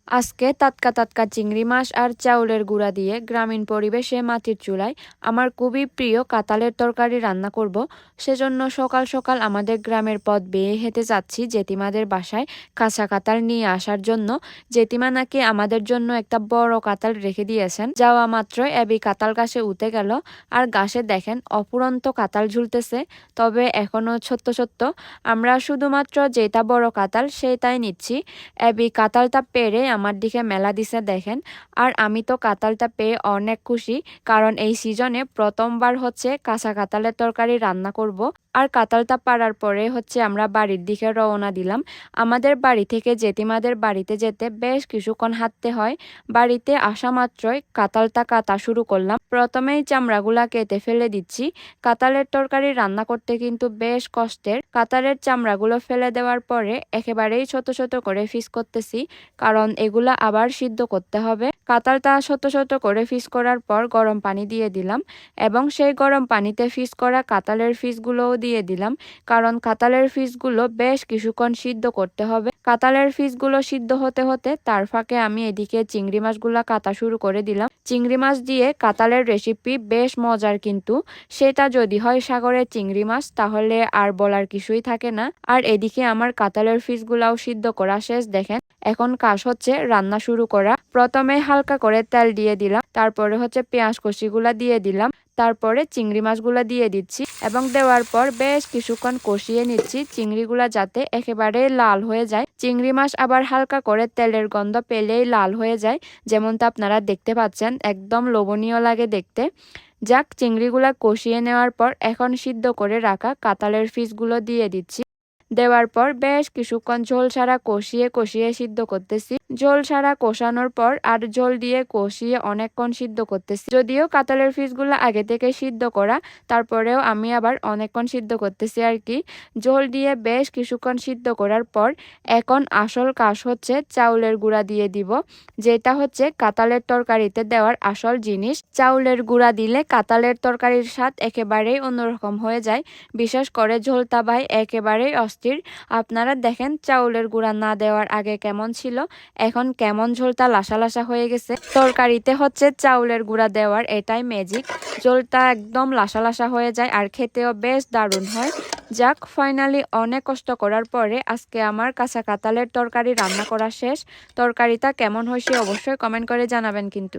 আজকে টাটকা টাটকা চিংড়ি মাছ আর চাউলের গুঁড়া দিয়ে গ্রামীণ পরিবেশে মাটির চুলায় আমার খুবই প্রিয় কাঁঠালের তরকারি রান্না করব। সেজন্য সকাল সকাল আমাদের গ্রামের পথ বেয়ে হেঁটে যাচ্ছি জেঠিমাদের বাসায় কাঁচা কাঁঠাল নিয়ে আসার জন্য। জেঠিমা নাকি আমাদের জন্য একটা বড় কাঁঠাল রেখে দিয়েছেন। যাওয়া মাত্র এবি কাঁঠাল গাছে উঠে গেল, আর গাছে দেখেন অপুরন্ত কাঁঠাল ঝুলতেছে, তবে এখনো ছোট্ট ছোট্ট। আমরা শুধুমাত্র যেটা বড় কাঁঠাল সেটাই নিচ্ছি। এবি কাঁঠালটা পেরে আমার দিকে মেলা দিছে দেখেন। আর আমি তো কাঁঠালটা পেয়ে অনেক খুশি, কারণ এই সিজনে প্রথমবার হচ্ছে কাঁচা কাঁঠালের তরকারি রান্না করব। আর কাঁঠালটা পাড়ার পরে হচ্ছে আমরা বাড়ির দিকে রওনা দিলাম। আমাদের বাড়ি থেকে জেঠিমাদের বাড়িতে যেতে বেশ কিছুক্ষণ হাঁটতে হয়। বাড়িতে আসা মাত্রই কাঁঠালটা কাটা শুরু করলাম। প্রথমেই চামড়াগুলা কেটে ফেলে দিচ্ছি। কাঁঠালের তরকারি রান্না করতে কিন্তু বেশ কষ্টের। কাঁঠালের চামড়াগুলো ফেলে দেওয়ার পরে একেবারেই ছোট ছোট করে পিস করতেছি, কারণ এগুলা আবার সিদ্ধ করতে হবে। কাঁঠালটা ছোট ছোট করে পিস করার পর গরম পানি দিয়ে দিলাম, এবং সেই গরম পানিতে পিস করা কাঁঠালের পিসগুলোও দিয়ে দিলাম, কারণ কাঁঠালের পিসগুলো বেশ কিছুক্ষণ সিদ্ধ করতে হবে। কাঁঠালের পিসগুলো সিদ্ধ হতে হতে তার ফাঁকে আমি এদিকে চিংড়ি মাছগুলা কাটা শুরু করে দিলাম। চিংড়ি মাছ দিয়ে কাঁঠালের রেসিপি বেশ মজার, কিন্তু সেটা যদি হয় সাগরের চিংড়ি মাছ তাহলে আর বলার কিছুই থাকে না। আর এদিকে আমার কাঁঠালের পিসগুলাও সিদ্ধ করা শেষ দেখেন। এখন কাজ হচ্ছে রান্না শুরু করা। প্রথমে হালকা করে তেল দিয়ে দিলাম, তারপরে হচ্ছে পেঁয়াজ কষিগুলা দিয়ে দিলাম, তারপরে চিংড়ি মাছগুলা দিয়ে দিচ্ছি, এবং দেওয়ার পর বেশ কিছুক্ষণ কষিয়ে নিচ্ছি চিংড়িগুলা যাতে একেবারে লাল হয়ে যায়। চিংড়ি মাছ আবার হালকা করে তেলের গন্ধ পেলেই লাল হয়ে যায়, যেমনটা আপনারা দেখতে পাচ্ছেন, একদম লোভনীয় লাগে দেখতে। যাক, চিংড়িগুলা কষিয়ে নেওয়ার পর এখন সিদ্ধ করে রাখা কাঁঠালের পিসগুলো দিয়ে দিচ্ছি। দেওয়ার পর বেশ কিছুক্ষণ ঝোল ছাড়া কষিয়ে কষিয়ে সিদ্ধ করতেছি। ঝোল ছাড়া কষানোর পর আর ঝোল দিয়ে কষিয়ে অনেকক্ষণ সিদ্ধ করতেছি। যদিও কাঁঠালের পিসগুলো আগে থেকে সিদ্ধ করা, তারপরেও আমি আবার অনেকক্ষণ সিদ্ধ করতেছি আর কি। ঝোল দিয়ে বেশ কিছুক্ষণ সিদ্ধ করার পর এখন আসল কাজ হচ্ছে চাউলের গুঁড়া দিয়ে দিব, যেটা হচ্ছে কাঁঠালের তরকারিতে দেওয়ার আসল জিনিস। চাউলের গুঁড়া দিলে কাঁঠালের তরকারির স্বাদ একেবারেই অন্যরকম হয়ে যায়। বিশেষ করে ঝোলটা ভাই একেবারেই অস্থির। আপনারা দেখেন চাউলের গুঁড়া না দেওয়ার আগে কেমন ছিল, এখন কেমন ঝোলটা লাসা লাসা হয়ে গেছে। তরকারিতে হচ্ছে চাউলের গুঁড়া দেওয়ার এটাই ম্যাজিক। ঝোলটা একদম লাসা লাসা হয়ে যায় আর খেতেও বেশ দারুণ হয়। যাক, ফাইনালি অনেক কষ্ট করার পরে আজকে আমার কাঁচা কাঁঠালের তরকারি রান্না করা শেষ। তরকারিটা কেমন হয়েছে অবশ্যই কমেন্ট করে জানাবেন কিন্তু।